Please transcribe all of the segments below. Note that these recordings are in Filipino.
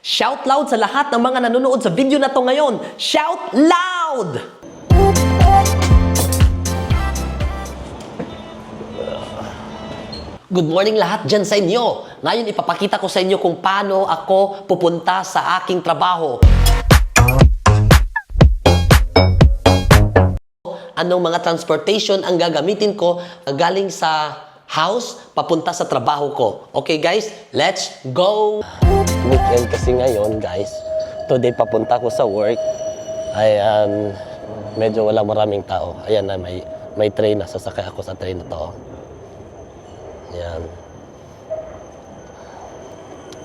Shout loud sa lahat ng mga nanonood sa video na to ngayon. Shout loud! Good morning lahat dyan sa inyo. Ngayon ipapakita ko sa inyo kung paano ako pupunta sa aking trabaho. Anong mga transportation ang gagamitin ko galing sa house papunta sa trabaho ko. Okay guys, let's go! Weekend kasi ngayon guys. Today papunta ko sa work. Ayan, medyo wala maraming tao. Ayan na, may train na. Sasakay ako sa train na to. Ayan.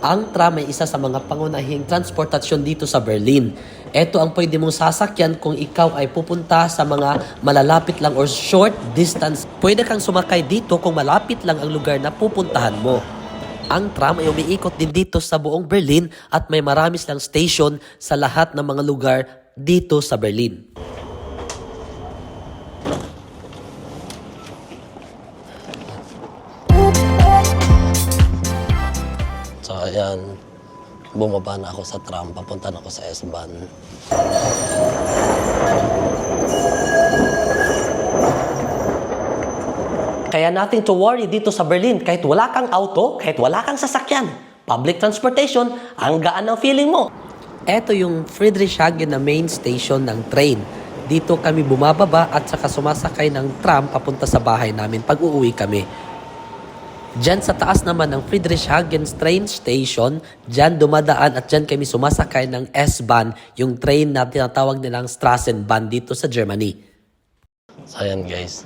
Ang tram ay isa sa mga pangunahing transportasyon dito sa Berlin. Ito ang pwede mong sasakyan kung ikaw ay pupunta sa mga malalapit lang or short distance. Pwede kang sumakay dito kung malapit lang ang lugar na pupuntahan mo. Ang tram ay umiikot din dito sa buong Berlin at may marami silang station sa lahat ng mga lugar dito sa Berlin. So ayan, bumaba na ako sa tram, papunta na ako sa S-Bahn. Kaya natin to worry dito sa Berlin, kahit wala kang auto, kahit wala kang sasakyan. Public transportation, ang gaan ng feeling mo. Ito yung Friedrichshagen na main station ng train. Dito kami bumababa at saka sumasakay ng tram papunta sa bahay namin pag uuwi kami. Diyan sa taas naman ng Friedrichshagen train station, diyan dumadaan at diyan kami sumasakay ng S-Bahn, yung train na tinatawag nilang Strassenbahn dito sa Germany. So ayan guys,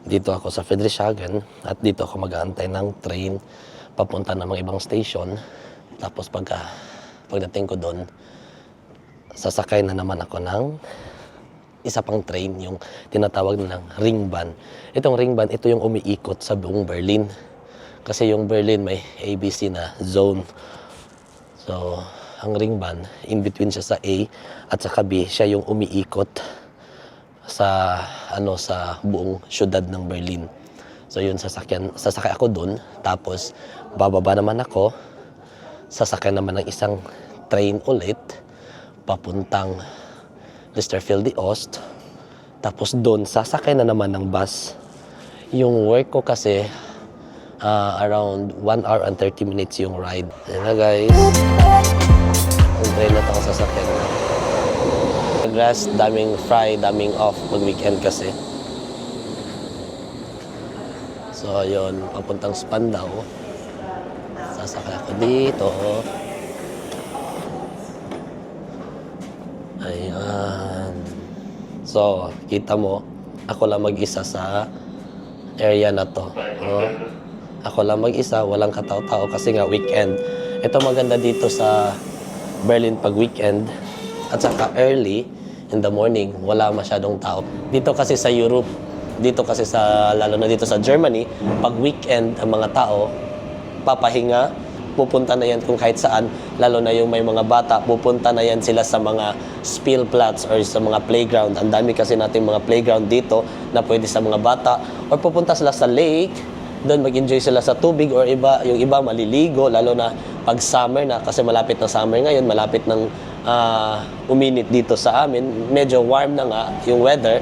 dito ako sa Friedrichshagen at dito ako mag-aantay ng train papunta ng mga ibang station. Tapos pagdating ko doon, sasakay na naman ako ng isa pang train, yung tinatawag nilang Ringbahn. Itong Ringbahn, ito yung umiikot sa buong Berlin. Kasi yung Berlin may ABC na zone. So, ang Ringbahn, in between siya sa A at sa B, siya yung umiikot sa sa buong syudad ng Berlin. So, yun sasakay ako doon, tapos bababa naman ako, sasakay naman ng isang train ulit papuntang Listerfelde Ost. Tapos doon sasakay na naman ng bus. Yung work ko kasi around 1 hour and 30 minutes yung ride. Ayan na guys. Ang train na ito ang sasakyan. Rest, daming fry, daming off mag-weekend kasi. So ayun, papuntang Spandau. Sasakay ako dito. Ayan. So, kita mo, ako lang mag-isa sa area na to. Ako lang mag-isa, walang katao-tao kasi nga weekend. Ito maganda dito sa Berlin pag weekend at saka early in the morning, wala masyadong tao. Dito kasi sa Europe, lalo na dito sa Germany, pag weekend ang mga tao, papahinga, pupunta na yan kung kahit saan, lalo na yung may mga bata, pupunta na yan sila sa mga Spielplatz or sa mga playground. Ang dami kasi natin mga playground dito na pwede sa mga bata. Or pupunta sila sa lake, doon mag-enjoy sila sa tubig, or yung iba maliligo, lalo na pag summer na, kasi malapit na summer ngayon, malapit ng uminit dito sa amin. Medyo warm na nga yung weather,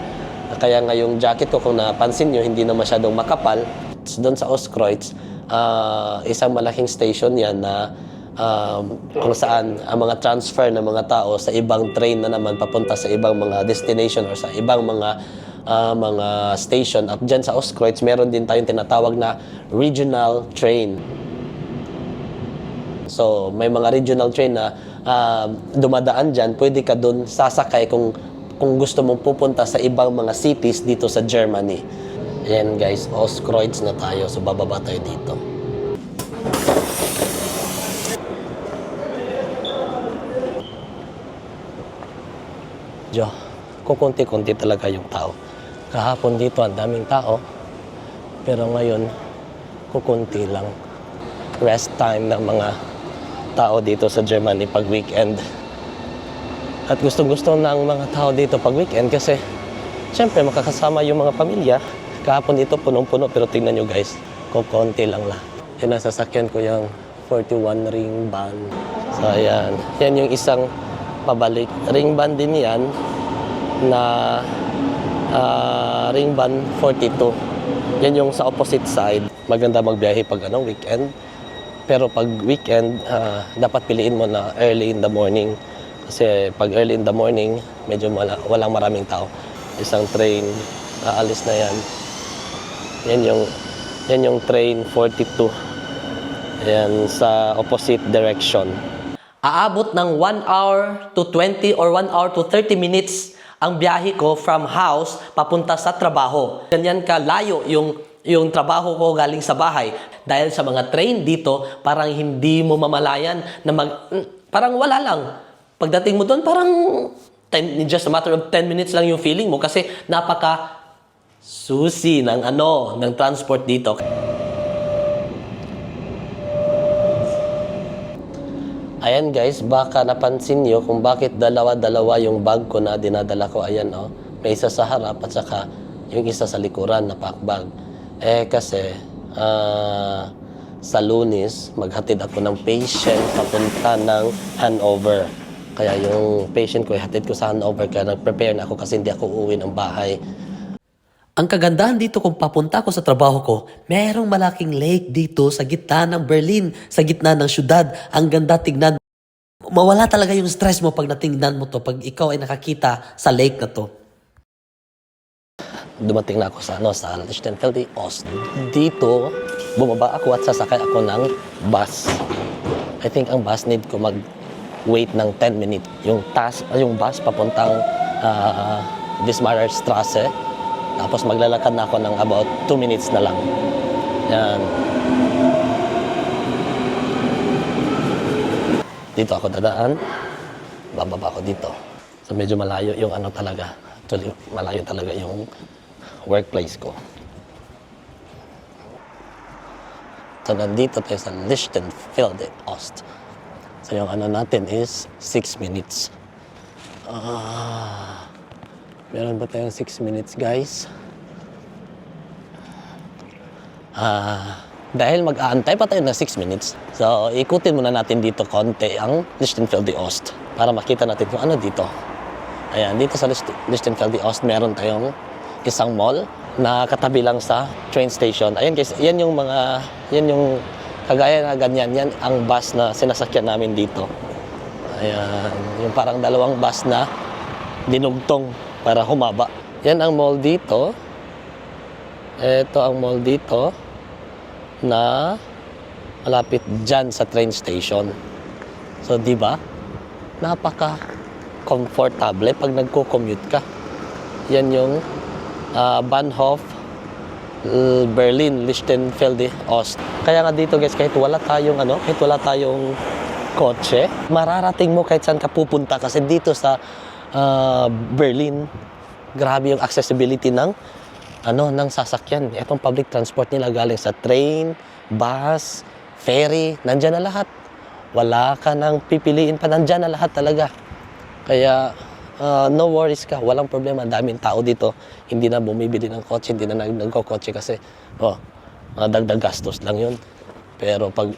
kaya nga yung jacket ko, kung napansin nyo, hindi na masyadong makapal. Doon sa Ostkreuz, isang malaking station yan na kung saan ang mga transfer ng mga tao sa ibang train na naman papunta sa ibang mga destination or sa ibang mga station. At dyan sa Ostkreuz, meron din tayong tinatawag na regional train. So, may mga regional train na dumadaan dyan. Pwede ka dun sasakay kung gusto mong pupunta sa ibang mga cities dito sa Germany. Ayan guys, Ostkreuz na tayo. So, bababa tayo dito. Kukunti-kunti talaga yung tao. Kahapon dito, ang daming tao. Pero ngayon, kukunti lang. Rest time ng mga tao dito sa Germany pag weekend. At gustong-gusto ng mga tao dito pag weekend kasi syempre makakasama yung mga pamilya. Kahapon dito punong-puno, pero tingnan nyo guys, kukunti lang. Yung nasasakyan ko yung 41 ring band. So, ayan. Yan yung isang pabalik. Ring band din yan na ring band 42. Yan yung sa opposite side. Maganda magbiyahe pag weekend. Pero pag weekend, dapat piliin mo na early in the morning. Kasi pag early in the morning, medyo walang maraming tao. Isang train, aalis na yan. Yan yung train 42. Ayan, sa opposite direction. Aabot ng 1 hour to 20 or 1 hour to 30 minutes ang biyahe ko from house papunta sa trabaho. Ganyan kalayo yung trabaho ko galing sa bahay. Dahil sa mga train dito, parang hindi mo mamalayan na parang wala lang. Pagdating mo doon, parang in just a matter of 10 minutes lang yung feeling mo kasi napaka susi ng transport dito. Ayan guys, baka napansin nyo kung bakit dalawa-dalawa yung bag ko na dinadala ko. Ayan may isa sa harap at saka yung isa sa likuran na pack bag. Kasi sa Lunes, maghatid ako ng patient papunta ng Hanover. Kaya yung patient ko, ihatid ko sa Hanover. Kaya nag-prepare na ako kasi hindi ako uuwi ng bahay. Ang kagandahan dito kung papunta ko sa trabaho ko, merong malaking lake dito sa gitna ng Berlin, sa gitna ng syudad. Ang ganda tignan. Mawala talaga yung stress mo pag natingnan mo to, pag ikaw ay nakakita sa lake na to. Dumating na ako sa Lichtenfelde Ost. Dito, bumaba ako at sasakay ako ng bus. I think ang bus need ko mag-wait ng 10 minutes. Yung bus papuntang Wismarer Straße. Tapos maglalakad na ako ng about 2 minutes na lang. Yan. Dito ako dadaan. Bababa ako dito. So medyo malayo yung talaga. Actually, malayo talaga yung workplace ko. So nandito tayo sa Lichtenfelde Ost. So yung natin is 6 minutes. Meron ba tayong 6 minutes, guys? Dahil mag-aantay pa tayo ng 6 minutes. So, ikutin muna natin dito konti ang Lichtenfelde Ost para makita natin kung ano dito. Ayan, dito sa Lichtenfelde Ost, meron tayong isang mall na katabi lang sa train station. Ayan guys, yan yung kagaya na ganyan. Yan ang bus na sinasakyan namin dito. Ayan, yung parang dalawang bus na dinugtong para humaba. Yan ang mall dito. Ito ang mall dito na malapit dyan sa train station. So, di ba? Napaka-comfortable pag nagko-commute ka. Yan yung Bahnhof Berlin Lichtenfelde Ost. Kaya nga dito guys, kahit wala tayong kotse, mararating mo kahit saan ka pupunta kasi dito sa Berlin, grabe yung accessibility ng sasakyan. Itong public transport nila galing sa train, bus, ferry, nandyan na lahat. Wala ka nang pipiliin pa, nandyan na lahat talaga. Kaya no worries ka, walang problema. Daming tao dito, hindi na bumibili ng kotse, hindi na nagko-kotse kasi dagdag gastos lang yun. Pero pag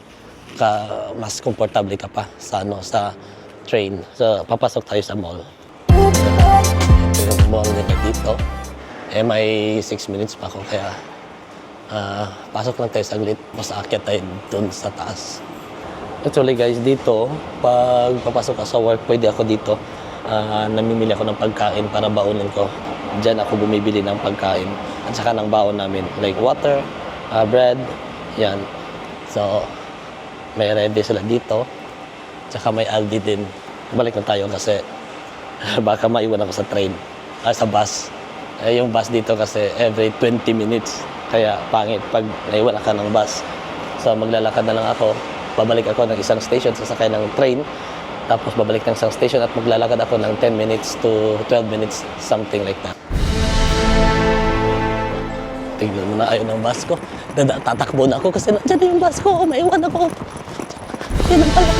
mas komportable ka pa sa train, so papasok tayo sa mall. Ito yung mall nila dito. May 6 minutes pa ako kaya pasok lang tayo saglit. Mas aakyat tayo dun sa taas. Actually guys, dito, pag papasok ka sa work, pwede ako dito. Namimili ako ng pagkain para baunin ko. Diyan ako bumibili ng pagkain at saka ng baon namin. Like water, bread, yan. So, may ready sila dito. Tsaka may Aldi din. Balik na tayo kasi baka maiwan ako sa train, sa bus. Yung bus dito kasi every 20 minutes. Kaya pangit pag naiwan ka ng bus. So maglalakad na lang ako. Babalik ako ng isang station, sasakay ng train. Tapos babalik ng isang station at maglalakad ako ng 10 minutes to 12 minutes, something like that. Tignan mo na, ayaw ng bus ko. Tatakbo na ako kasi nandiyan na yung bus ko. Maiwan ako. Yan ang pala.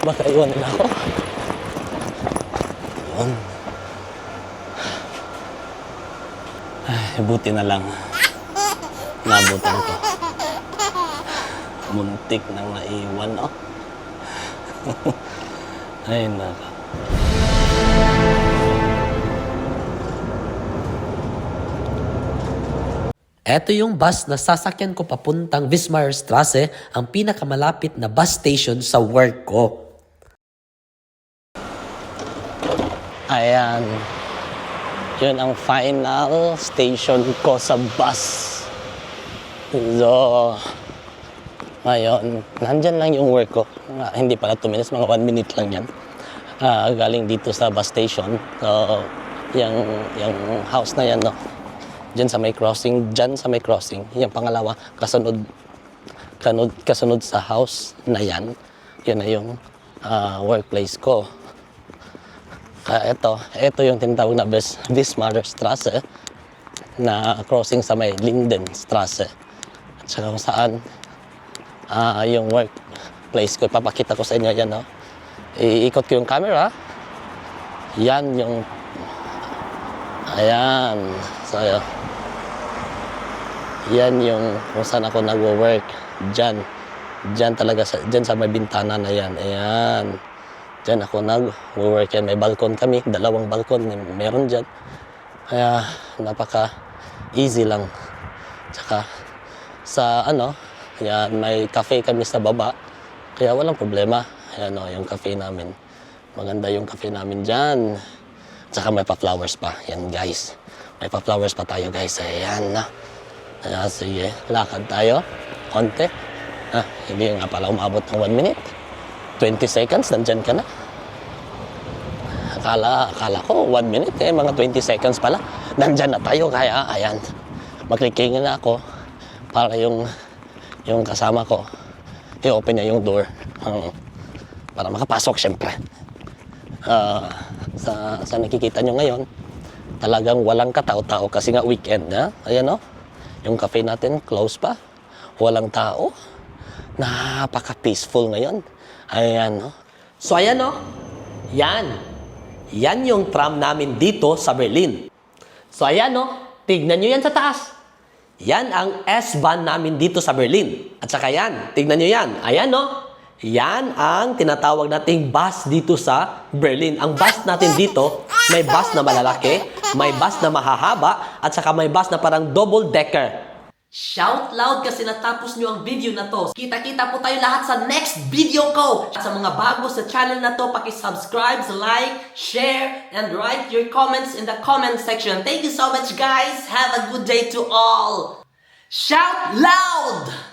Baka iwan na ako. Ay, buti na lang. Nabutan ko. Muntik nang naiwan, oh. Ay, naka. Ito yung bus na sasakyan ko papuntang Wismarstrasse, ang pinakamalapit na bus station sa work ko. Ayan. Yun ang final station ko sa bus. So, ngayon, nandyan lang yung work ko. Hindi pala 2 minutes, mga 1 minute lang yan. Galing dito sa bus station. So, yung house na yan, no? Diyan sa may crossing, yung pangalawa, kasunod sa house na yan. Yun na yung workplace ko. Kaya ito yung tinatawag na Wismarstrasse na crossing sa may Lindenstrasse. At saka kung saan yung workplace ko. Ipapakita ko sa inyo yan, no? Iikot ko yung camera. Yan yung ayan. So, yan yung kung saan ako nagwo-work. Diyan talaga, diyan sa may bintana na yan. Ayan. Diyan ako nag-work yan. May balkon kami. 2 balkon. Meron dyan. Kaya napaka-easy lang. Tsaka sa yan, may cafe kami sa baba. Kaya walang problema. Ayan o, yung cafe namin. Maganda yung cafe namin dyan. Tsaka may pa-flowers pa. Yan guys. May pa-flowers pa tayo guys. Ayan na. Ayan, sige. Lakad tayo. Konti. Hindi nga pala umabot ng 1 minute. 20 seconds, nandyan ka na. Akala ko 1 minute mga 20 seconds pala. Nandyan na tayo, kaya ayan. Maklikingin na ako para yung kasama ko, i-open niya yung door. Para makapasok, syempre. Sa nakikita nyo ngayon, talagang walang katao-tao kasi nga weekend na. Ayan o, yung cafe natin, close pa. Walang tao. Napaka-peaceful ngayon. Ayan, no? So ayan, no? Yan yung tram namin dito sa Berlin. So ayan, no? Tignan nyo yan sa taas. Yan ang S-Bahn namin dito sa Berlin. At saka yan, tignan nyo yan. Ayan, no? Yan ang tinatawag nating bus dito sa Berlin. Ang bus natin dito, may bus na malalaki, may bus na mahahaba, at saka may bus na parang double-decker. Shout loud kasi natapos nyo ang video na to. Kita-kita po tayo lahat sa next video ko. At sa mga bago sa channel na to, paki-subscribe, like, share, and write your comments in the comment section. Thank you so much, guys. Have a good day to all. Shout loud!